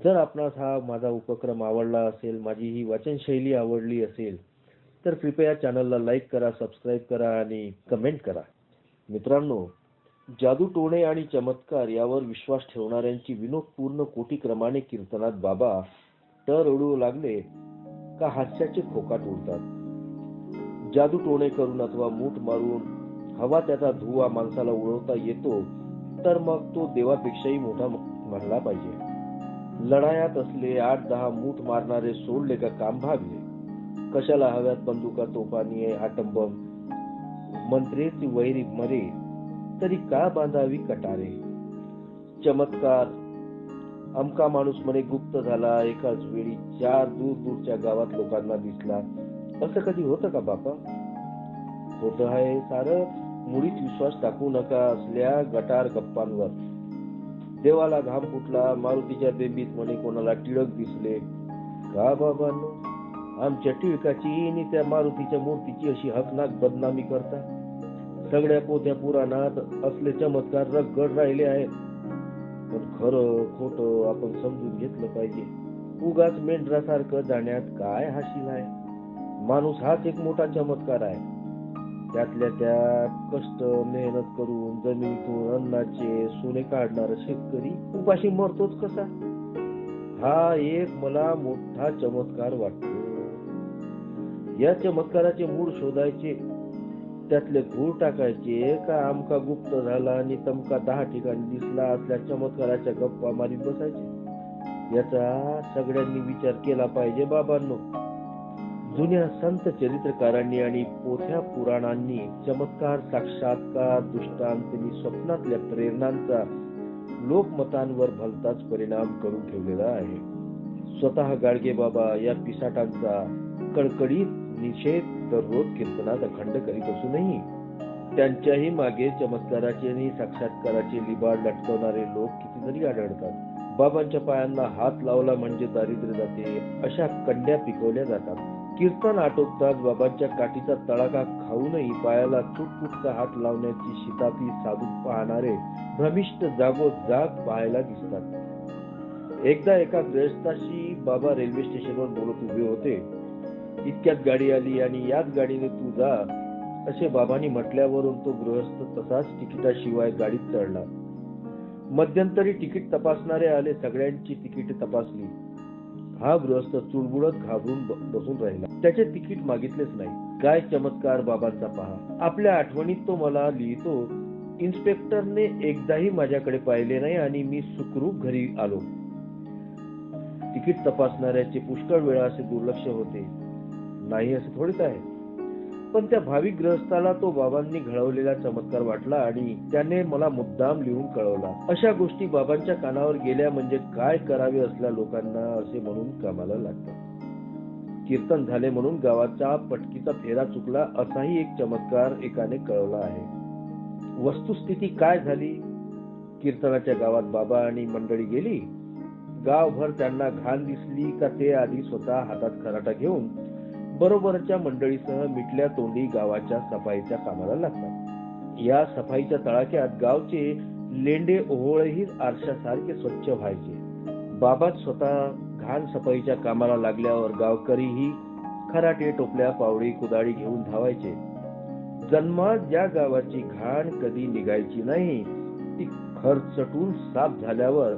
जर आपणास हा माझा उपक्रम आवडला असेल, माझी ही वाचनशैली आवडली असेल, तर कृपया चॅनलला लाईक करा, सबस्क्राईब करा आणि कमेंट करा. मित्रांनो, जादू टोणे आणि चमत्कार यावर विश्वास ठेवणाऱ्यांची विनोदपूर्ण कोटीक्रमाने कीर्तनात बाबा टर ओढू लागले का हास्याचे खोकाट उडतात. जादू टोणे करून अथवा मूठ मारून हवा त्याचा धुवा माणसाला उडवता येतो, तर मग तो देवापेक्षाही मोठा म्हणला पाहिजे. लढायात असले 8-10 मूठ मारणारे सोडले का काम भागले. कशाला हव्यात बंदुका, तोफानी आटंबम, मंत्रेची वैरी मरे, तरी का बांधावी कटारे. चमत्कार, अमका माणूस म्हणे गुप्त झाला, एकाच वेळी 4 दूरच्या गावात लोकांना दिसला. असं कधी होतं का बापा? होत आहे सारं. मुळीच विश्वास टाकू नका असल्या गटार गप्पांवर. देवाला घाम फुटला, मारुतीच्या बेंबीत म्हणे कोणाला टिळक दिसले. का बाबांनो, आमच्या टिळकाची आणि त्या मारुतीच्या मूर्तीची अशी हकनाक बदनामी करता? सगळ्या पोथ्या पुराणात असले चमत्कार रगड राहिले आहेत. पण खरं खोटं आपण समजून घेतलं पाहिजे. उगाच मेंढरासारखं जाण्यात काय हाशील आहे. माणूस हाच एक मोठा चमत्कार आहे. त्यातल्या त्यात कष्ट मेहनत करून जमिनीतून अन्नाचे सोने काढणारा शेतकरी उपाशी मरतोच कसा, हा एक मला मोठा चमत्कार वाटतो. या चमत्काराचे मूळ शोधायचे, त्यातले गूळ टाकायचे का आमका गुप्त झाला आणि तमका 10 ठिकाणी दिसला असल्या चमत्काराच्या गप्पा मारीत बसायचे, याचा सगळ्यांनी विचार केला पाहिजे बाबांनो. जुन्या संत चरित्रकारांनी आणि पोथ्या पुराणांनी चमत्कार, साक्षात्कार, दृष्टांत आणि स्वप्नातल्या प्रेरणांचा लोकमतांवर भलताच परिणाम करून ठेवलेला आहे. स्वतः गाडगे बाबा या पिसाटांचा कडकडीत निषेध दररोज कीर्तनात अखंड करीत असूनही त्यांच्याही मागे चमत्काराचे आणि साक्षात्काराचे लिबाड लटकवणारे लोक कितीतरी आढळतात. बाबांच्या पायांना हात लावला म्हणजे दारिद्र्य जाते, अशा कंड्या पिकवल्या जातात. कीर्तन आटोपताच बाबांच्या काठीचा तडाखा खाऊनही पायाला चुटपुटका हात लावण्याची शिताफी साधून पाहणारे भ्रमिष्ठ जागोजाग पाहायला दिसतात. एकदा एका गृहस्थाशी बाबा रेल्वे स्टेशनवर बोलत उभे होते. इतक्यात गाडी आली आणि याच गाडीने तू जा असे बाबांनी म्हटल्यावरून तो गृहस्थ तसाच तिकिटाशिवाय गाडीत चढला. मध्यंतरी तिकीट तपासणारे आले, सगळ्यांची तिकीट तपासली. हा गृहस्थ चुळबुळत घाबरून बसून राहिला. त्याचे तिकीट मागितलेच नाही. काय चमत्कार बाबांचा पहा. आपल्या आठवणीत तो मला लिहितो, इन्स्पेक्टरने एकदाही माझ्याकडे पाहिले नाही आणि मी सुखरूप घरी आलो. तिकीट तपासणाऱ्याचे पुष्कळ वेळा असे दुर्लक्ष होते नाही असे थोडेच आहे. पण त्या भाविक गृहस्थाला तो बाबांनी घडवलेला चमत्कार वाटला आणि त्याने मला मुद्दाम लिहून कळवला. अशा गोष्टी बाबांच्या कानावर गेल्या म्हणजे काय करावे असल्या लोकांना असे म्हणून कामाला लागतात. कीर्तन झाले म्हणून गावाचा पटकीचा फेरा चुकला असाही एक चमत्कार एकाने कळवला आहे. वस्तुस्थिती काय झाली? कीर्तनाच्या गावात बाबा आणि मंडळी गेली. गावभर त्यांना घाण दिसली का ते आधी स्वतः हातात खराटा घेऊन बरोबरच्या मंडळीसह मिटल्या तोंडी गावाच्या सफाईच्या कामाला लागतात. या सफाईच्या तळाक्यात गावचे लेंडे ओहोळही आरशासारखे स्वच्छ व्हायचे. बाबाच स्वतः घाण सफाईच्या कामाला लागल्यावर गावकरीही खराटे, टोपल्या, पावडी, कुदाळी घेऊन धावायचे. जन्मात ज्या गावाची घाण कधी निघायची नाही, ती खरचटून साफ झाल्यावर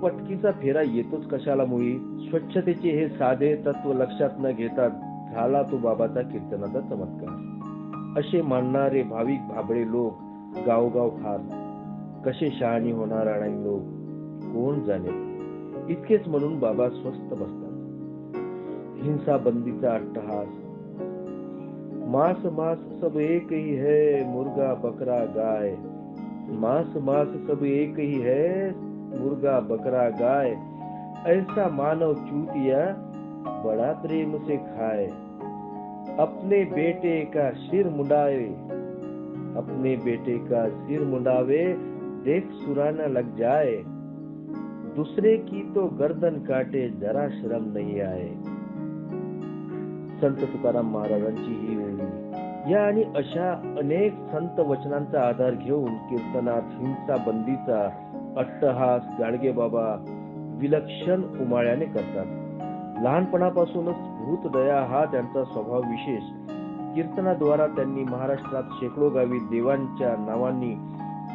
पटकीचा फेरा येतोच कशाला मुळी. स्वच्छतेचे हे साधे तत्व लक्षात न घेता झाला तो बाबाचा कीर्तनाचा चमत्कार असे मानणारे भाविक भाबडे लोक गावगाव फार. कसे शहाणी होणार आणि लोक कोण जाणे. इतकेच म्हणून बाबा स्वस्थ बसतात. हिंसा बंदीचा अट्टहास. मांस मांस सब एक ही है, मुर्गा बकरा गाय. मांस मांस सब एक ही है, मुर्गा बकरा गाय. ऐसा मानव चूतिया बड़ा प्रेम से खाए. अपने बेटे का सिर मुंडावे, अपने बेटे का सिर मुंडावे, देख सुराना लग जाए. दूसरे की तो गर्दन काटे, जरा शर्म नहीं आए. संत तुकाराम महाराजांची ही ओळी. या आणि अशा अनेक संत वचनांचा आधार घेऊन कीर्तनात हिंसा बंदीचा अट्टहास गाडगे बाबा विलक्षण उमाळ्याने करतात. लहानपणापासूनच भूतदया हा त्यांचा स्वभाव विशेष. कीर्तनाद्वारा त्यांनी महाराष्ट्रात शेकडो गावी देवांच्या नावांनी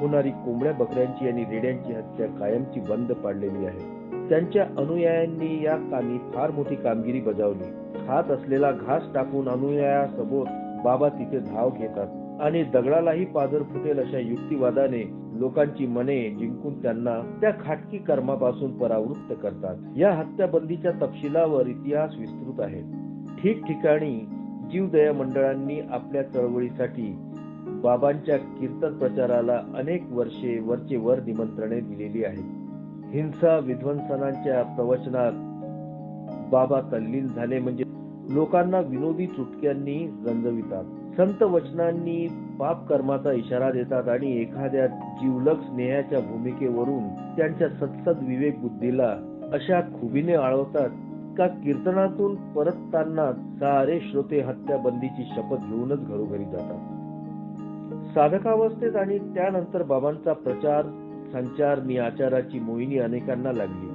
होणारी कोंबड्या, बकऱ्यांची आणि रेड्यांची हत्या कायमची बंद पाडलेली आहे. त्यांच्या अनुयायांनी या कामी फार मोठी कामगिरी बजावली. खात असलेला घास टाकून अनुयायासोबत बाबा तिथे धाव घेतात आणि दगडालाही पाझर फुटेल अशा युक्तिवादाने लोकांची मने जिंकून त्यांना त्या खाटकी कर्मापासून परावृत्त करतात. या हत्याबंदीच्या तपशिलावर इतिहास विस्तृत आहे. ठिकठिकाणी जीवदया मंडळांनी आपल्या चळवळीसाठी बाबांच्या कीर्तन प्रचाराला अनेक वर्षे वरचे वर निमंत्रणे दिलेली आहेत. हिंसा विध्वंसनाच्या प्रवचनात बाबा तल्लीन झाले म्हणजे लोकांना विनोदी चुटक्यांनी रंजवितात. संत वचनांनी पाप कर्माचा इशारा देतात आणि एखाद्या जिवलग स्नेहाच्या भूमिकेवरून त्यांच्या सत्सद विवेक बुद्धीला अशा खुबीने आळवतात का कीर्तनातून परतताना सारे श्रोते हत्याबंदीची शपथ घेऊनच घरोघरी जातात. साधकावस्थेत आणि त्यानंतर बाबांचा प्रचार संचार नि आचाराची मोहिनी अनेकांना लागली.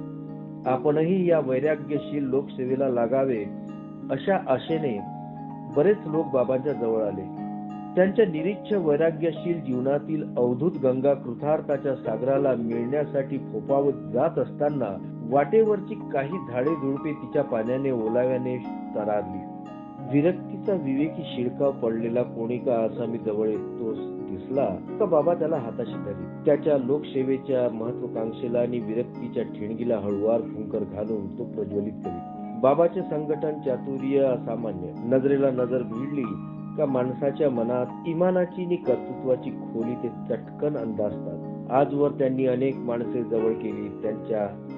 आपणही या वैराग्यशील लोकसेवेला लागावे अशा आशेने बरेच लोक बाबांच्या जवळ आले. त्यांच्या निरीच्छ वैराग्यशील जीवनातील अवधूत गंगा कृतार्थाच्या सागराला मिळण्यासाठी फोफावत जात असताना वाटेवरची काही झाडे झुडपे तिच्या पाण्याने ओलाव्याने तरारली. विरक्तीचा विवेकी शिडकाव पडलेला कोणी का आसामी जवळ येतो दिसला का बाबा त्याला हाताशी धरली. त्याच्या लोकसेवेच्या महत्वाकांक्षेला आणि विरक्तीच्या ठिणगीला हळुवार फुंकर घालून तो प्रज्वलित करीत. बाबाचे संघटन चातुर्य असामान्य. नजरेला नजर भिडली का माणसाच्या मनात इमानाची आणि कर्तृत्वाची खोली ते चटकन अंदाजतात. आजवर त्यांनी अनेक माणसे जवळ केली.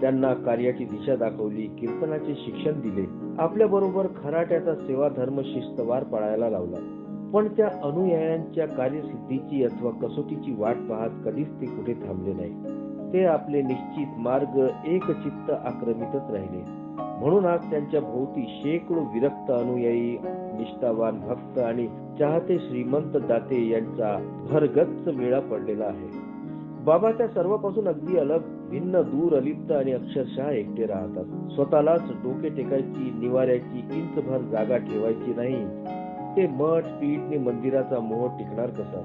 त्यांना कार्याची दिशा दाखवली, कीर्तनाचे शिक्षण दिले, आपल्या बरोबर खराट्याचा सेवा धर्म शिस्तवार पाळायला लावला. पण त्या अनुयायांच्या कार्यसिद्धीची अथवा कसोटीची वाट पाहत कधीच ते कुठे थांबले नाही. ते आपले निश्चित मार्ग एकचित्त आक्रमितच राहिले. म्हणून आज त्यांच्या भोवती शेकडो विरक्त अनुयायी, निष्ठावान भक्त आणि चाहते श्रीमंत दाते यांचा भरगच्च मेळा पडलेला आहे. बाबा त्या सर्वांपासून अगदी अलग, भिन्न, दूर, अलिप्त आणि अक्षरशः एकटे राहतात. स्वतःलाच डोके टेकायची, निवाऱ्याची इंचभर जागा ठेवायची नाही. ते मठ पीठ मंदिराचा मोह टिकणार कसा?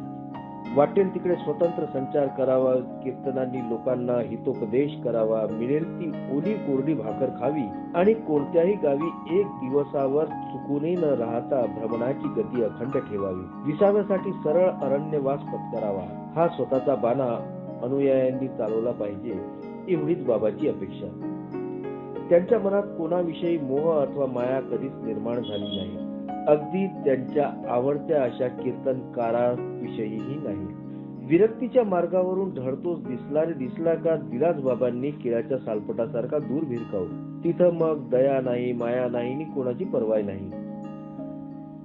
वाटेल तिकडे स्वतंत्र संचार करावा, कीर्तनांनी लोकांना हितोपदेश करावा, मिळेल ती ओली कोरडी भाकर खावी आणि कोणत्याही गावी एक दिवसावर चुकूनही न राहता भ्रमणाची गती अखंड ठेवावी. विसाव्यासाठी सरळ अरण्यवास पत्करावा. हा स्वतःचा बाणा अनुयायांनी चालवला पाहिजे, एवढीच बाबाची अपेक्षा. त्यांच्या मनात कोणाविषयी मोह अथवा माया कधीच निर्माण झाली नाही. अगदी त्यांच्या आवडत्या अशा कीर्तनकाराविषयीही नाही. विरक्तीच्या मार्गावरून ढळतोच दिसला का दिलाच बाबांनी केळाच्या सालपटासारखा दूर भिरकावून. तिथं मग दया नाही, माया नाही आणि कोणाची परवाई नाही.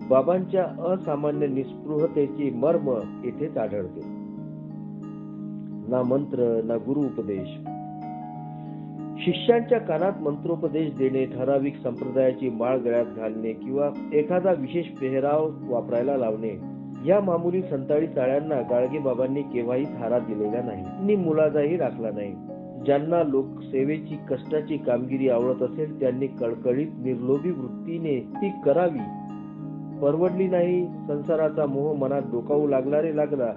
बाबांच्या असामान्य निस्पृहतेचे मर्म येथेच आढळते. ना मंत्र ना गुरु उपदेश. शिष्यांच्या कानात मंत्रोपदेश देणे, ठराविक संप्रदायाची माळ गळ्यात घालणे किंवा एखादा विशेष पेहराव वापरायला लावणे या मामुली संताळी चाळ्यांना गाडगे बाबांनी केव्हाही थारा दिलेला नाही आणि मुलाजाही राखला नाही. ज्यांना लोकसेवेची कष्टाची कामगिरी आवडत असेल त्यांनी कळकळीत निर्लोभी वृत्तीने ती करावी. परवडली नाही, संसाराचा मोह मनात डोकावू लागला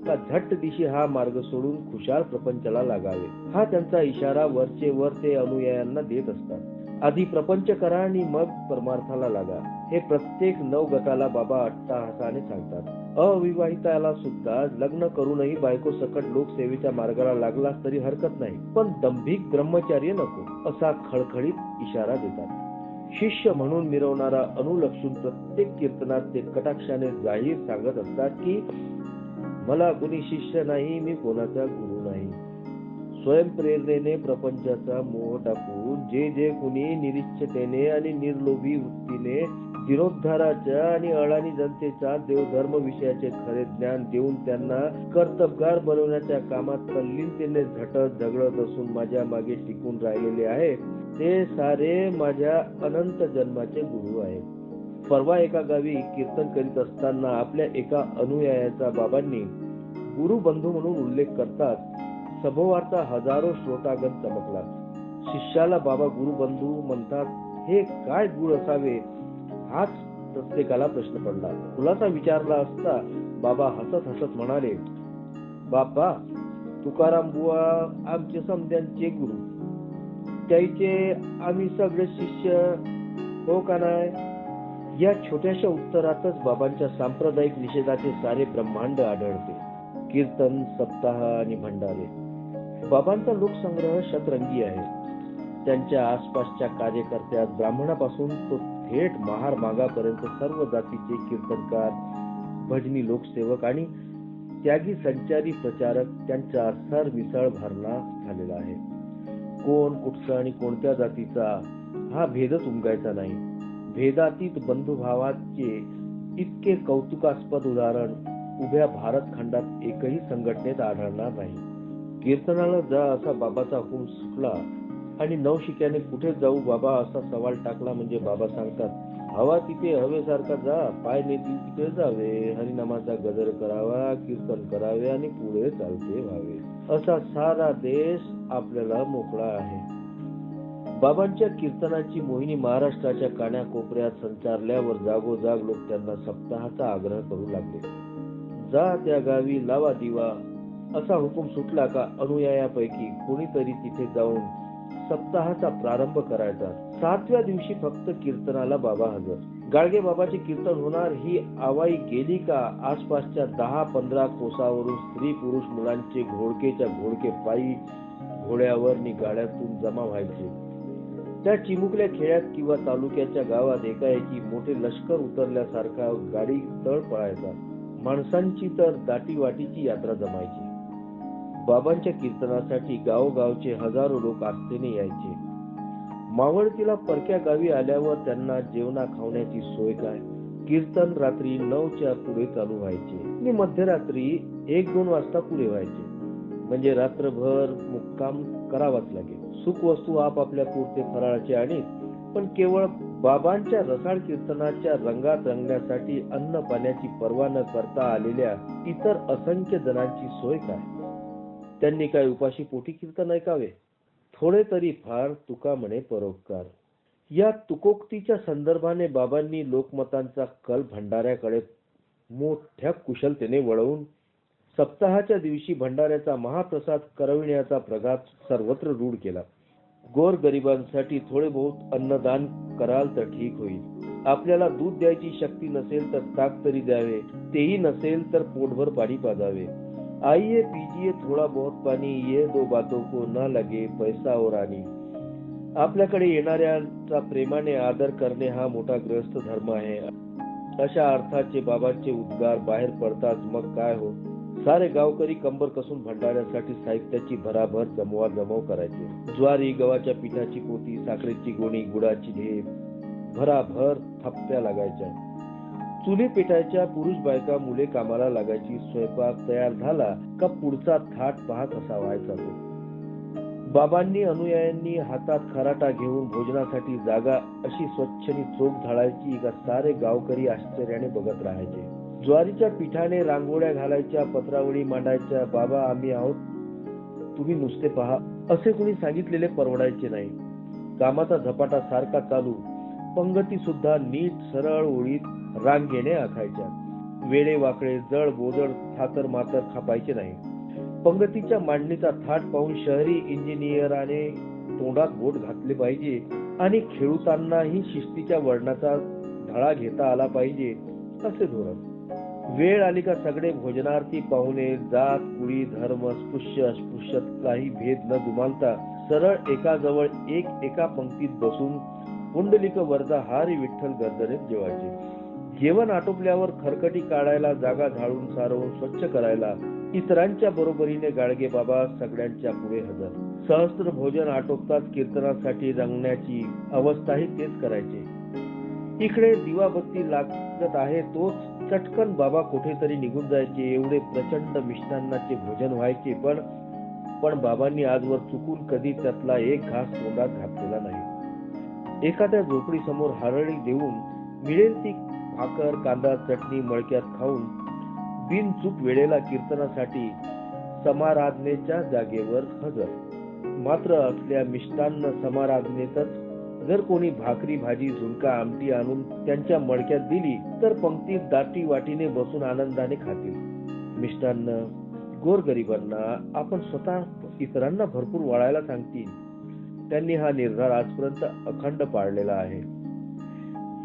का झट्ट दिशी हा मार्ग सोडून खुशाल प्रपंचाला लागावे. हा त्यांचा इशारा वरचे वर ते अनुयायांना देत असतात. आधी प्रपंच करा आणि मग परमार्थाला लागा, हे प्रत्येक नवगताला बाबा अट्टाहासाने सांगतात. अविवाहिताला सुद्धा लग्न करूनही बायको सकट लोकसेवेच्या मार्गाला लागलास तरी हरकत नाही, पण दंभिक ब्रह्मचार्य नको, असा खळखळीत इशारा देतात. शिष्य म्हणून मिरवणारा अनुलक्षून प्रत्येक कीर्तनात ते कटाक्षाने जाहीर सांगत असतात की मला कोणी शिष्य नाही, मी कोणाचा गुरु नाही. स्वयंप्रेरणेने प्रपंचाचा मोह टाकून जे कुणी निरीच्छतेने आणि निर्लोभी वृत्तीने जीर्णोद्धाराच्या आणि अडाणी जनतेचा देवधर्म विषयाचे खरे ज्ञान देऊन त्यांना कर्तबगार बनवण्याच्या कामात तल्लीनतेने झटत झगडत असून माझ्या मागे टिकून राहिलेले आहे, ते सारे माझ्या अनंत जन्माचे गुरु आहेत. परवा एका गावी कीर्तन करीत असताना आपल्या एका अनुयायाचा बाबांनी गुरु बंधू म्हणून उल्लेख करतात. सभोवारचा हजारो श्रोतागण चमकला. शिष्याला बाबा गुरुबंधू म्हणतात, हे काय गुण असावे हाच प्रत्येकाला प्रश्न पडला. खुलासा विचारला असता बाबा हसत हसत म्हणाले, बापा तुकाराम बुवा आमचे समध्यांचे गुरु, त्याचे आम्ही सगळे शिष्य हो का नाही. या छोट्याशा उत्तरातच बाबांच्या सांप्रदायिक निषेधाचे सारे ब्रह्मांड आढळते. कीर्तन, सप्ताह आणि भंडारे. बाबांचा लोकसंग्रह शतरंगी आहे. त्यांच्या आसपासच्या कार्यकर्त्यात ब्राह्मणापासून तो थेट महार मागापर्यंत सर्व जातीचे कीर्तनकार, भजनी लोकसेवक आणि त्यागी संचारी प्रचारक त्यांचा सरमिसळ भरला झालेला आहे. कोण कुठचा आणि कोणत्या जातीचा हा भेदच उमगायचा नाही. भेदातीत बंधुभावाचे इतके कौतुकास्पद उदाहरण उभ्या भारत खंडात एकही संघटनेत आढळणार नाही. कीर्तनाला जा असा बाबाचा हुकूम सुटला आणि नवशिक्याने कुठे जाऊ बाबा असा सवाल टाकला म्हणजे बाबा सांगतात, हवा तिथे हवेसारखा जा, पाय नेतील तिथे जावे, हरिनामाचा गजर करावा, कीर्तन करावे आणि पुढे चालते व्हावे. असा सारा देश आपल्याला मोकळा आहे. बाबांच्या कीर्तनाची मोहिनी महाराष्ट्राच्या कानाकोपऱ्यात संचारल्यावर जागोजाग लोक त्यांना सप्ताहाचा आग्रह करू लागले. जा त्या गावी लावा दिवा असा हुकूम सुटला का अनुयायापैकी कोणीतरी तिथे जाऊन सप्ताहाचा प्रारंभ करायचा. 7व्या दिवशी फक्त कीर्तनाला बाबा हजर. गाडगे बाबाचे कीर्तन होणार ही आवाई गेली का आसपासच्या 10-15 कोसावरून स्त्री पुरुष मुलांचे घोडकेच्या घोडके पायी घोड्यावर नि गाड्यातून जमा व्हायचे. त्या चिमुकल्या खेड्यात किंवा तालुक्याच्या गावात एकाएकी मोठे लष्कर उतरल्यासारखा गाडी तळ पळायचा. माणसांची तर दाटीवाटीची यात्रा जमायची. बाबांच्या कीर्तनासाठी गावोगावचे हजारो लोक आस्थेने यायचे. मावळतीला परक्या गावी आल्यावर त्यांना जेवणा खावण्याची सोय काय. कीर्तन रात्री 9च्या पुढे चालू व्हायचे आणि मध्यरात्री 1-2 वाजता पुरे व्हायचे. म्हणजे रात्रभर मुक्काम करावाच लागेल. सुख वस्तू आपापल्या पुरते फराळाचे आणीत, पण केवळ बाबांच्या रसाळ कीर्तनाच्या रंगात रंगण्यासाठी अन्न पाण्याची पर्वा न करता आलेल्या इतर असंख्य जणांची सोय काय. त्यांनी काय उपाशी पोटी कीर्तन ऐकावे. थोडे तरी फार तुका म्हणे परोपकार. या तुकोक्तीच्या संदर्भाने बाबांनी लोकमतांचा कल भंडाऱ्याकडे मोठ्या कुशलतेने वळवून सप्ताहाच्या दिवशी भंडाऱ्याचा महाप्रसाद करविण्याचा प्रघात सर्वत्र रूढ केला. गोर गरिबांसाठी थोडे बहुत अन्नदान कराल तर ठीक होईल. आपल्याला दूध द्यायची शक्ती नसेल तर ताक तरी द्यावे, तेही नसेल तर पोटभर पाणी पाजावे. आइए पीजिए थोड़ा बहुत पानी, ये दो बातों को न लगे पैसा और रानी. आपल्याकडे येणाऱ्यांचा प्रेमाने आदर करणे हा मोठा गृहस्थ धर्म आहे. अशा अर्थाचे बाबांचे उद्गार बाहेर पडताच मग काय हो, सारे गावकरी कंबर कसून भंडाऱ्यासाठी साहित्याची भराभर जमवाजमव करायचे. ज्वारी, गव्हाच्या पिठाची पोती, साखरेची गोणी, गुळाची ढेप भराभर थप्प्या लागायच्या. चुली पेटायच्या. पुरुष बायका मुले कामाला लागायची. स्वयंपाक तयार झाला का पुढचा थाट पाहत असा व्हायचा तो. बाबांनी अनुयायांनी हातात खराटा घेऊन भोजनासाठी जागा अशी स्वच्छनी चोख झाडायची का सारे गावकरी आश्चर्याने बघत राहायचे. ज्वारीच्या पिठाने रांगोळ्या घालायच्या, पत्रावळी मांडायच्या. बाबा आम्ही आहोत, तुम्ही नुसते पहा असे कुणी सांगितलेले परवडायचे नाही. कामाचा झपाटा सारखा चालू. पंगती सुद्धा नीट सरळ ओळीत रांगेने आखायच्या. वेडे वाकडे जड बोजड थातर मातर खापायचे नाही. पंगतीच्या मांडणीचा थाट पाहून शहरी इंजिनियराने तोंडात बोट घातले पाहिजे आणि खेळतानाही शिस्तीच्या वर्णाचा धडा घेता आला पाहिजे असे धोरण. वेळ आली का सगळे भोजनार्थी पाहुणे जात कुळी धर्म स्पृश्य अस्पृश्यात काही भेद न दुमालता सरळ एकाजवळ एक एका पंक्तीत बसून पुंडलिक वरदा हारी विठ्ठल गर्दनेत जेवायचे. जेवण आटोपल्यावर खरकटी काढायला, जागा झाडून सारवून स्वच्छ करायला इतरांच्या बरोबरीने गाडगे बाबा सगळ्यांच्या पुढे हजर. सहस्त्र भोजन आटोपताच कीर्तनासाठी रंगण्याची अवस्थाही तेच करायचे. इकडे दिवाबत्ती लागत आहे तोच चटकन बाबा कुठेतरी निघून जायचे. एवढे प्रचंड मिष्टान्नाचे भोजन व्हायचे. पण बाबांनी आजवर चुकून कधी त्यातला एक घास तोंडात घातलेला नाही. एखाद्या झोपडी समोर हरळी देऊन मिळेल ती भाकर, कांदा, चटणी मळक्यात खाऊन बिनचूक वेळेला कीर्तनासाठी समाराधनेच्या जागेवर हजर. मात्र असल्या मिष्टान्न समाराधनेतच जर कोणी भाकरी भाजी झुणका आमटी आणून त्यांच्या मडक्यात दिली तर पंक्तीत दाटी वाटीने बसून आनंदाने खातील. मिष्टान्न गोरगरिबांना आपण स्वतः इतरांना भरपूर वाढायला सांगतील. त्यांनी हा निर्धार आजपर्यंत अखंड पाळलेला आहे.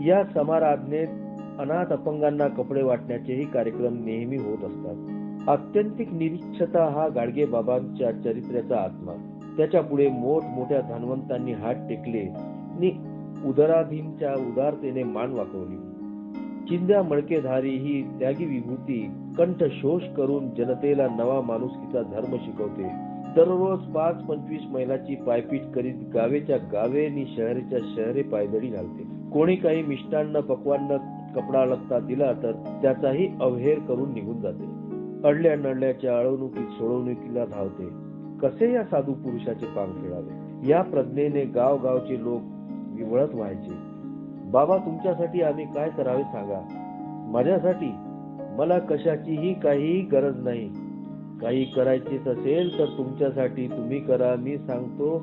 या समाराधनेत अनाथ अपंगांना कपडे वाटण्याचेही कार्यक्रम नेहमी होत असतात. आत्यंतिक निरीक्षता हा गाडगे बाबांच्या चरित्र्याचा आत्मा. त्याच्या पुढे मोठमोठ्या धनवंतांनी हात टेकले आणि उदराधीनच्या उदारतेने मान वाकवली. चिंध्या मडकेधारी ही त्यागी विभूती कंठशोष करून जनतेला नवा माणुसकीचा धर्म शिकवते. दररोज 5-25 मैलाची पायपीट करीत गावेच्या गावे आणि शहराच्या शहरे पायदळी घालते. कोणी काही मिष्टान्न पक्वान्न कपडा लत्ता दिला तर त्याचाही अवहेर करून निघून जाते. अडल्या नडल्याच्या अळवणुकीत सोडवणुकीला धावते. कसे या साधू पुरुषाचे पांग फेडावे या प्रज्ञेने गावगावचे लोक विवळत व्हायचे. बाबा, तुमच्यासाठी आम्ही काय करावे सांगा. माझ्यासाठी मला कशाचीही काहीही गरज नाही. काही करायचेच असेल तर तुमच्यासाठी तुम्ही करा. मी सांगतो,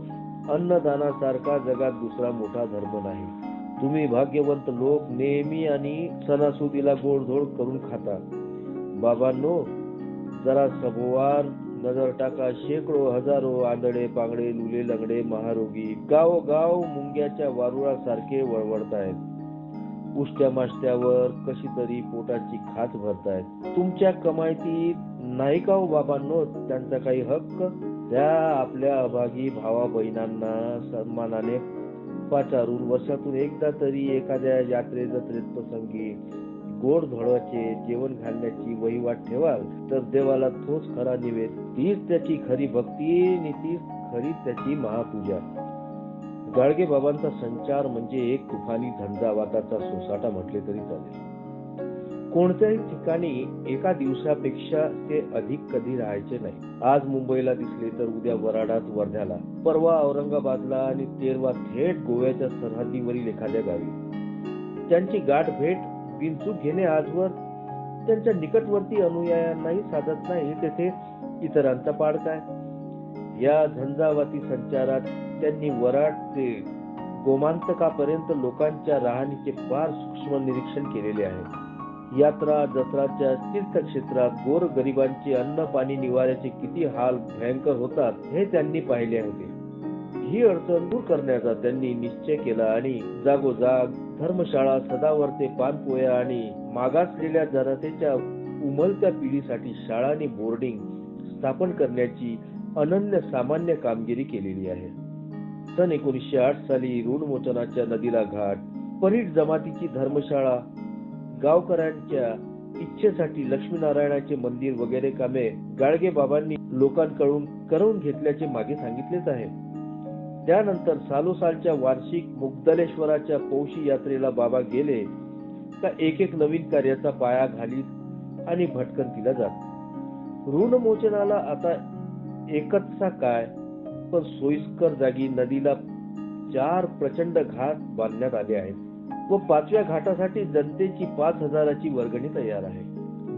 अन्नदानासारखा जगात दुसरा मोठा धर्म नाही. तुम्ही भाग्यवंत लोक नेहमी आणि सणासुदीला गोडधोड करून खाता. बाबांनो, जरा सभोवार नजर टाका. शेकडो हजारो आंधळे पांगडे लुले लंगडे महारोगी गावोगाव मुंग्याच्या वारुळासारखे वळवळतायत. उष्ट्या माष्ट्यावर कशी तरी पोटाची खाच भरतायत. तुमच्या कमाईतीत नाही का हो बाबांनो त्यांचा काही हक्क? त्या आपल्या अभागी भावा बहिणांना सन्मानाने पाचारून वर्षातून एकदा तरी एखाद्या यात्रे जत्रेत प्रसंगी गोड धोडाचे जेवण घालण्याची वहिवाट ठेवाल तर देवाला तोच खरा निवेद. तीच त्याची खरी भक्ती आणि तीच खरी त्याची महापूजा. गाडगे बाबांचा संचार म्हणजे एक तुफानी झंझावाताचा सोसाटा म्हटले तरी चालेल. कोणत्याही ठिकाणी एका दिवसापेक्षा ते अधिक कधी राहायचे नाही. आज मुंबईला दिसले तर उद्या वराडात वर्ध्याला, परवा औरंगाबादला आणि तेरवा थेट गोव्याच्या सरहद्दीवरील एखाद्या गावी. त्यांची गाठ भेट बिनचूक घेणे आजवर त्यांच्या निकटवर्ती अनुयायांनाही साधत नाही. तेथे इतरांचा पाड काय? या झंझावाती संचारात त्यांनी वराड ते गोमांतकापर्यंत लोकांच्या राहणीचे फार सूक्ष्म निरीक्षण केलेले आहे. यात्रा जत्राच्या तीर्थक्षेत्रात गोर गरिबांचे अन्न पाणी निवाऱ्याचे किती हाल भयंकर होतात हे त्यांनी पाहिले होते. ही अडचण दूर करण्याचा त्यांनी निश्चय केला आणि जागोजाग धर्मशाळा, सदावर्ते पानपोया आणि मागासलेल्या जनतेच्या उमलत्या पिढीसाठी शाळा आणि बोर्डिंग स्थापन करण्याची अनन्य सामान्य कामगिरी केलेली आहे. सन 1908 साली ऋणमोचनाच्या नदीला घाट, परीट जमातीची धर्मशाळा, गावकऱ्यांच्या इच्छेसाठी लक्ष्मीनारायणाचे मंदिर वगैरे कामे गाडगे बाबांनी लोकांकडून करवून घेतल्याचे मागे सांगितलेच आहे. त्यानंतर सालोसालच्या वार्षिक मुग्दलेश्वराच्या पौशी यात्रेला बाबा गेले का एक एक नवीन कार्याचा पाया घालीत आणि भटकंतीला जात. ऋणमोचनाला आता एकचसा काय, पण सोयीस्कर जागी नदीला 4 प्रचंड घाट बांधण्यात आले आहेत व 5व्या घाटासाठी जनतेची 5,000ची वर्गणी तयार आहे.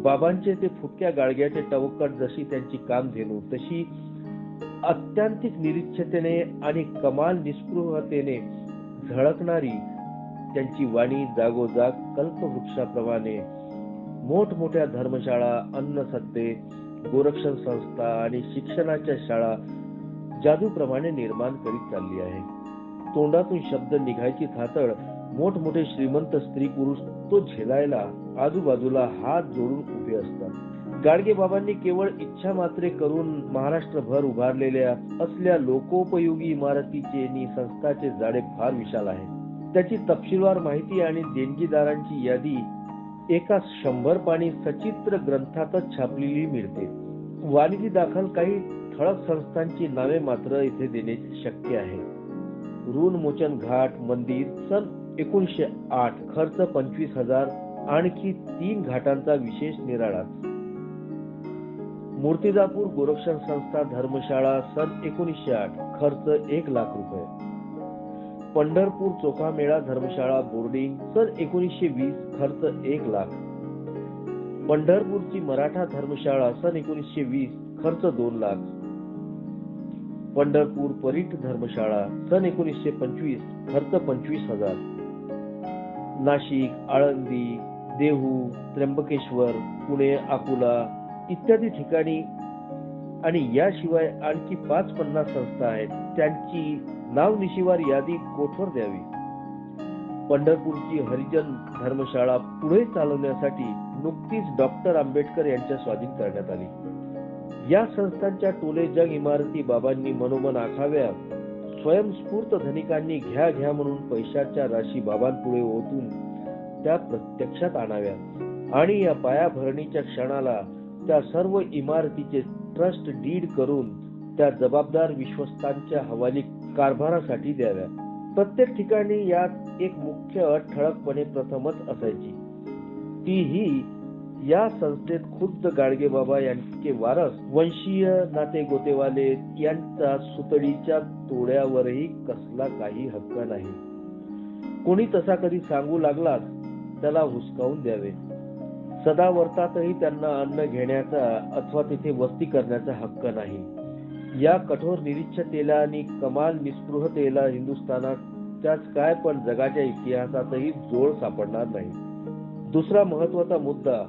बाबांचे ते फुटक्या गाडग्याचे टवकट जशी त्यांची कामधेनू तशी अत्यांतिक निरीक्षतेने आणि कमाल निस्पृहतेने झळकणारी त्यांची वाणी जागोजाग कल्पवृक्षाप्रमाणे मोठमोठ्या धर्मशाळा, अन्नसत्ते, गोरक्षण संस्था आणि शिक्षणाच्या शाळा जादूप्रमाणे निर्माण करीत चालली आहे. तोंडातून शब्द निघायची थातड मोठमोठे श्रीमंत स्त्री पुरुष तो झेलायला आजूबाजूला हात जोडून उभे असतात. गाडगे बाबांनी केवळ इच्छा मात्रे करून महाराष्ट्रभर उभारलेल्या असल्या लोकोपयोगी इमारतीचे आणि संस्थाचे जाळे फार विशाल आहे. त्याची तपशीलवार माहिती आणि देणगीदारांची यादी एका 100 पानी सचित्र ग्रंथातच छापलेली मिळते. वाणिज्य दाखल काही ठळक संस्थांची नावे मात्र इथे देणे शक्य आहे. ऋणमोचन घाट मंदिर सन 1908, खर्च 25,000, आणखी 3 घाटांचा विशेष निराळा. मूर्तिजापूर गोरक्षण संस्था धर्मशाळा सन 1908, खर्च 1 लाख रुपये. पंढरपूर चोखामेळा धर्मशाळा बोर्डिंग सन 1920, खर्च 1 लाख. पंढरपूरची मराठा धर्मशाळा सन 1920, खर्च 2 लाख. पंढरपूर परीट धर्मशाळा सन 1925, खर्च 25,000. नाशिक, आळंदी, देहू, त्र्यंबकेश्वर, पुणे, अकोला इत्यादी ठिकाणी आणि याशिवाय आणखी 5-50 संस्था आहेत. त्यांची नावनिशिवार यादी कोठवर द्यावी. पंढरपूरची हरिजन धर्मशाळा पुढे चालवण्यासाठी नुकतीच डॉक्टर आंबेडकर यांच्या स्वाधीन करण्यात आली. या संस्थांच्या टोले जग इमारती बाबांनी मनोमन आखाव्या. स्वयंस्फूर्त धनिकांनी घ्या घ्या म्हणून पैशाच्या राशी बाबांपुढे ओतून त्या प्रत्यक्षात आणाव्या आणि या पायाभरणीच्या क्षणाला त्या सर्व इमारतीचे ट्रस्ट डीड करून त्या जबाबदार विश्वस्तांच्या हवाली कारभारासाठी द्याव्या. प्रत्येक ठिकाणी यात एक मुख्य अट ठळकपणे प्रथमच असायची. ती ही, या संस्थेत खुद्द गाडगेबाबा यांचे वारस वंशीय नाते गोतेवाले यांचा सुतडीच्या तोड्यावरही कसला काही हक्क नाही. कोणी तसा कधी सांगू लागला त्याला हुसकावून द्यावे. सदावर्तातही त्यांना अन्न घेण्याचा अथवा तिथे वस्ती करण्याचा हक्क नाही. या कठोर निरीच्छतेला आणि कमाल निस्पृहतेला हिंदुस्थानात त्याच काय पण जगाच्या इतिहासातही जोड सापडणार नाही. दुसरा महत्वाचा मुद्दा,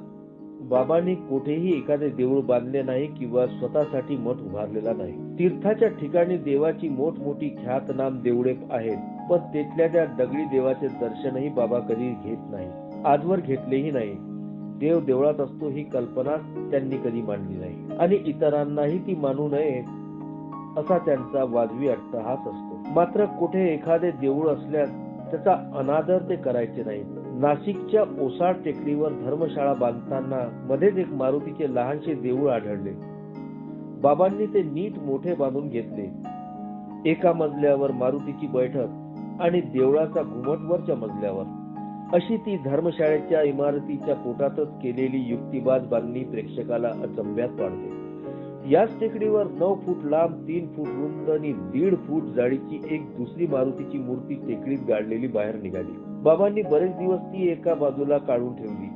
बाबांनी कुठेही एखादे देऊळ बांधले नाही किंवा स्वतःसाठी मठ उभारलेला नाही. तीर्थाच्या ठिकाणी देवाची मोठमोठी ख्यातनाम देवळे आहेत, पण तिथल्या त्या दगडी देवाचे दर्शनही बाबा कधी घेत नाही, आजवर घेतलेही नाही. देव देवळात असतो ही कल्पना त्यांनी कधी मांडली नाही आणि इतरांनाही ती मानू नये असा त्यांचा वाजवी अट्टहास असतो. मात्र कुठे एखादे देऊळ असल्यास त्याचा अनादर ते करायचे नाही. नाशिकच्या ओसाड टेकडीवर धर्मशाळा बांधताना मध्येच एक मारुतीचे लहानशे देऊळ आढळले. बाबांनी ते नीट मोठे बांधून घेतले. एका मजल्यावर मारुतीची बैठक आणि देवळाचा घुमट वरच्या मजल्यावर, अशी ती धर्मशाळेच्या इमारतीच्या पोटातच केलेली युक्तिवाद बांधणी प्रेक्षकाला अचंब्यात पाडते. याच टेकडीवर 9 फूट लांब, 3 फूट रुंद आणि 1.5 फूट जाडीची एक दुसरी मारुतीची मूर्ती टेकडीत गाडलेली बाहेर निघाली. बाबांनी बरेच दिवस ती एका बाजूला काढून ठेवली.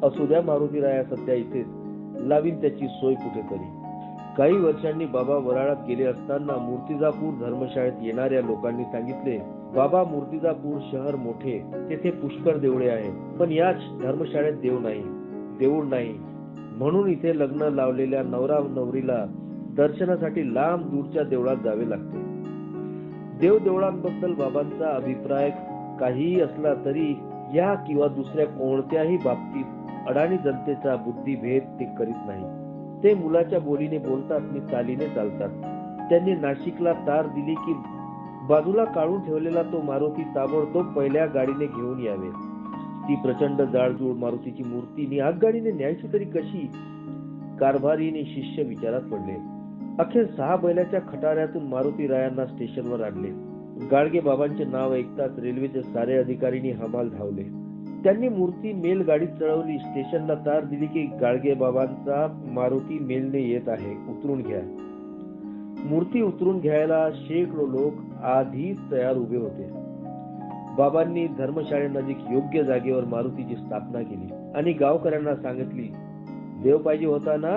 असू द्या मारुतीराया सध्या इथेच, लावीन त्याची सोय कुठेतरी. काही वर्षांनी बाबा वराडात गेले असताना मूर्तिजापूर धर्मशाळेत येणाऱ्या लोकांनी सांगितले, बाबा मूर्तिजापूर शहर मोठे, तेथे पुष्कळ देवळे आहेत, पण याच धर्मशाळेत देव नाही, देऊळ नाही. म्हणून इथे लग्न लावलेल्या नवरा नवरीला दर्शनासाठी लांब दूरच्या देवळात जावे लागते. देव देवळांबद्दल बाबांचा अभिप्राय काहीही असला तरी या किंवा दुसऱ्या कोणत्याही बाबतीत अडाणी जनतेचा बुद्धिभेद ते करीत नाही. ते मुलाच्या बोलीने बोलतात आणि चालीने चालतात. त्यांनी नाशिकला तार दिली की बाजूला काढून ठेवलेला तो मारुती ताबडतोब पहिल्या गाडीने घेऊन यावे. ती प्रचंड जाडजूड मारुतीची मूर्ती आगगाडीने न्यायची तरी कशी? कारभारी आणि शिष्य विचारात पडले. अखेर 6 बैलाच्या खटाऱ्यातून मारुतीरायांना स्टेशनवर आणले. गाडगे बाबांचे नाव ऐकताच रेल्वेचे सारे अधिकारीनी हमाल धावले. त्यांनी मूर्ती मेल गाडीत चढवली. स्टेशनला तार दिली की गाडगे बाबांचा मारुती मेलने येत आहे, उतरून घ्या. मूर्ती उतरून घ्यायला शेकडो लोक आधीच तयार उभे होते. बाबांनी धर्मशाळेनजीक योग्य जागेवर मारुतीची स्थापना केली आणि गावकऱ्यांना सांगितली, देव पाहिजे होता ना,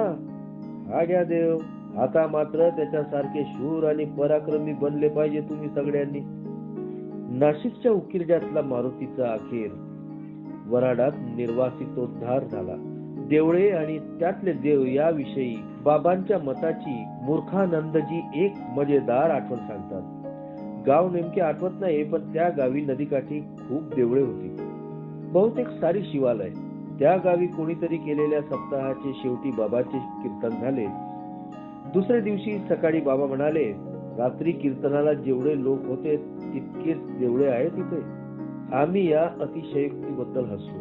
हा घ्या देव. आता मात्र त्याच्यासारखे शूर आणि पराक्रमी बनले पाहिजे तुम्ही सगळ्यांनी. नाशिकच्या उकिरड्यातला मारुतीचा अखेर वराडात निर्वासितोद्धार झाला. देवळे आणि त्यातले देव याविषयी बाबांच्या मताची मूर्खानंदजी एक मजेदार आठवण सांगतात. गाव नेमके आठवत नाही, पण त्या गावी नदीकाठी खूप देवळे होती, बहुतेक सारी शिवालय. त्या गावी कोणीतरी केलेल्या सप्ताहाचे शेवटी बाबाचे कीर्तन झाले. दुसऱ्या दिवशी सकाळी बाबा म्हणाले, रात्री कीर्तनाला जेवढे लोक होते तितकेच देवळे आहेत तिथे. आम्ही या अतिशयोक्तीबद्दल हसलो.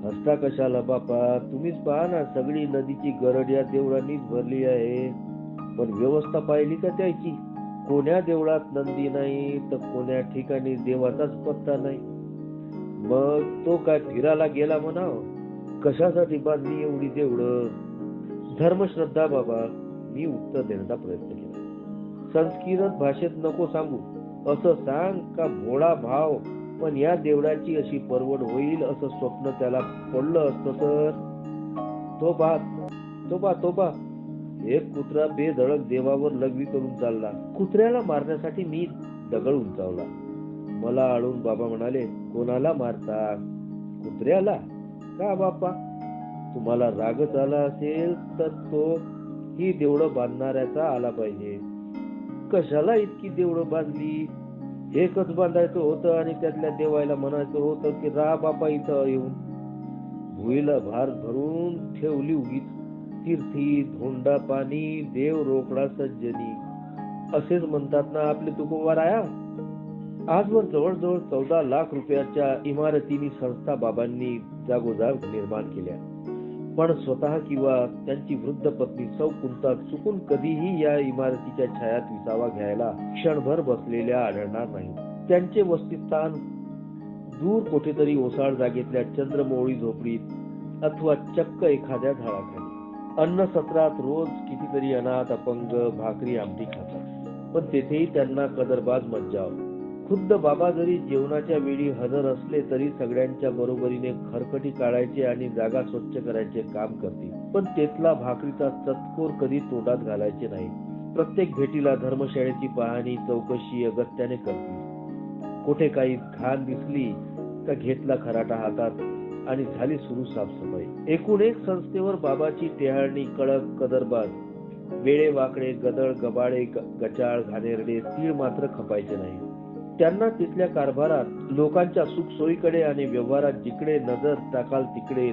हसता कशाला बापा, तुम्हीच पहा ना, सगळी नदीची गरड या देवळांनीच भरली आहे. पण व्यवस्था पाहिली का त्याची? कोण्या देवळात नंदी नाही तर कोण्या ठिकाणी देवाचाच पत्ता नाही. मग तो काय फिरायला गेला म्हणाव? कशासाठी बांधली एवढी देवळं? धर्मश्रद्धा बाबा, मी उत्तर देण्याचा प्रयत्न केला. संस्कृत भाषेत नको सांगू, असं सांग का भोळा भाव, पण या देवळाची अशी परवड होईल असं स्वप्न त्याला पडलं असतं तर. तो बा एक कुत्रा बेधडक देवावर लघवी करून चालला. कुत्र्याला मारण्यासाठी मी दगड उंचावला. मला आळून बाबा म्हणाले, कोणाला मारता? कुत्र्याला? का बाप्पा? तुम्हाला रागच आला असेल तर तो ही देवळं बांधणाऱ्याचा आला पाहिजे. कशाला इतकी देवळं बांधली? एकच बांधायचं होतं आणि त्यातल्या देवायला म्हणायचं होतं की राहा बापा इथं येऊन. भुईला भार भरून ठेवली उगीच. तीर्थी धोंडा पाणी देव रोकडा सज्जनी, असेच म्हणतात ना आपले तुकोबाराया. आजवर जवळजवळ 14 लाख रुपयाच्या इमारतींनी संस्था बाबांनी जागोजाग निर्माण केल्या. पण स्वतः किंवा त्यांची वृद्ध पत्नी सौ कुंता चुकून कधीही या इमारतीच्या छायात विसावा घ्यायला क्षणभर बसलेल्या आढळणार नाही. त्यांचे वसतिस्थान दूर कुठेतरी ओसाड जागेतल्या चंद्रमौळी झोपडीत अथवा चक्क एखाद्या झाडाखाली. अन्न सत्रात रोज कितीतरी अनाथ अपंग भाकरी आमटी खातात, पण तेथेही त्यांना कदरबाज मज्जाव. खुद्द बाबा जरी जेवणाच्या वेळी हजर असले तरी सगळ्यांच्या बरोबरीने खरकटी काढायचे आणि जागा स्वच्छ करायचे काम करतील, पण तेथला भाकरीचा चतकोर कधी तोंडात घालायचे नाही. प्रत्येक भेटीला धर्मशाळेची पाहणी चौकशी अगत्याने करतील. कुठे काही घाण दिसली का घेतला खराटा हातात आणि झाली सुरू साफसफाई. एकूण एक संस्थेवर बाबाची टेहाळणी कडक कदरबाज. वेळे वाकडे गदळ गबाळे गचाळ घाणेरडे तीळ मात्र खपायचे नाही. त्यांना तिथल्या कारभारात लोकांच्या सुखसोयीकडे आणि व्यवहारात जिकडे नजर टाकाल तिकडे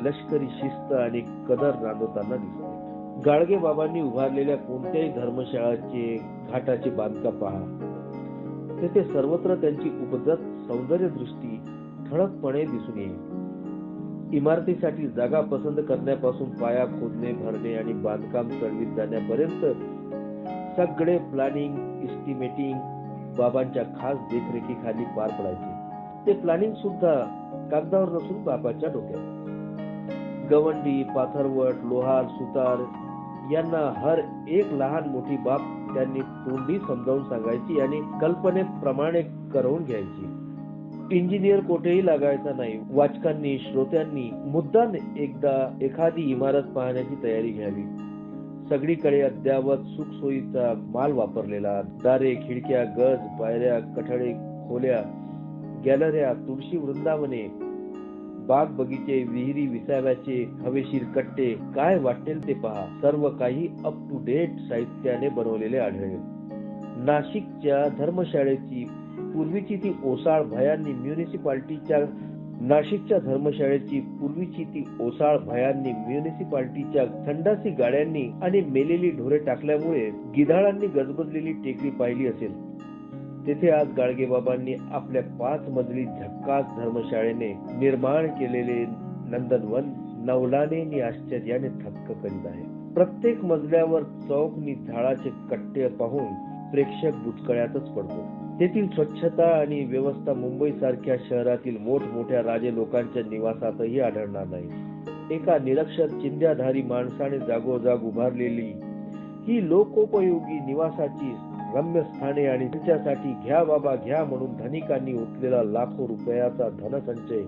लष्करी शिस्त आणि कदर नांदवताना दिसते. गाडगे बाबांनी उभारलेल्या कोणत्याही धर्मशाळाचे घाटाचे बांधकाम पहा, तेथे सर्वत्र त्यांची उपजत सौंदर्य दृष्टी ठळकपणे दिसून येईल. इमारतीसाठी जागा पसंत करण्यापासून पाया खोदणे भरणे आणि बांधकाम चढवीत जाण्यापर्यंत सगळे प्लॅनिंग इस्टिमेटिंग बाबांच्या खास देखरेखीखाली पार पडायचे. ते प्लॅनिंग सुद्धा कागदावर नसून बाबाच्या डोक्यात. गवंडी पाथरवट लोहार सुतार यांना हर एक लहान मोठी बाब त्यांनी तोंडी समजावून सांगायची आणि कल्पनेप्रमाणे करवून घ्यायची. इंजिनियर कोठेही लागायचा नाही. वाचकांनी श्रोत्यांनी मुद्दाम एकदा एखादी इमारत पाहण्याची तयारी घ्यावी. सगळीकडे अद्यावत सुखसोयीचा माल वापरलेला. दारे खिडक्या गज पायऱ्या कठडे खोल्या गॅलऱ्या तुळशी वृंदावने बाग बगीचे विहिरी विसाव्याचे हवेशीर कट्टे काय वाटेल ते पहा. सर्व काही अप टू डेट साहित्याने बनवलेले आढळेल. नाशिकच्या धर्मशाळेची पूर्वीची ती ओसाळ भयांनी म्युनिसिपालिटीच्या संडासी गाड्यांनी आणि मेलेली ढोरे टाकल्यामुळे गिधाडांनी गजबजलेली टेकडी पाहिली असेल. तेथे आज गाडगेबाबांनी आपल्या 5 मजली झक्कास धर्मशाळेने निर्माण केलेले नंदनवन नवलाने आश्चर्याने थक्क करीत आहे. प्रत्येक मजल्यावर चौकनी झाडाचे कट्टे पाहून प्रेक्षक बुचकळ्यातच पडतो. तेथील स्वच्छता आणि व्यवस्था मुंबई सारख्या शहरातील मोठमोठ्या राजे लोकांच्या निवासातही आढळणार नाही. एका निरक्षर चिंध्याधारी माणसाने जागोजाग उभारलेली ही लोकोपयोगी निवासाची रम्य स्थाने आणि त्यांच्यासाठी घ्या बाबा घ्या म्हणून धनिकांनी ओतलेला लाखो रुपयाचा धनसंचय,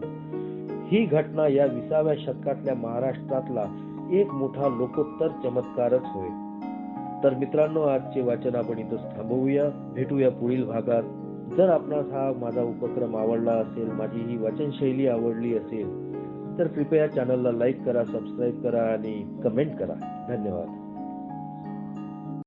ही घटना या 20व्या शतकातल्या महाराष्ट्रातला एक मोठा लोकोत्तर चमत्कारच होय. तर मित्रांनो, आजचे वाचन आपण इथंच थांबवूया. भेटूया पुढील भागात. जर आपणास हा माझा उपक्रम आवडला असेल, माझी ही वाचन शैली आवडली असेल तर कृपया चॅनलला लाईक करा, सबस्क्राईब करा आणि कमेंट करा. धन्यवाद.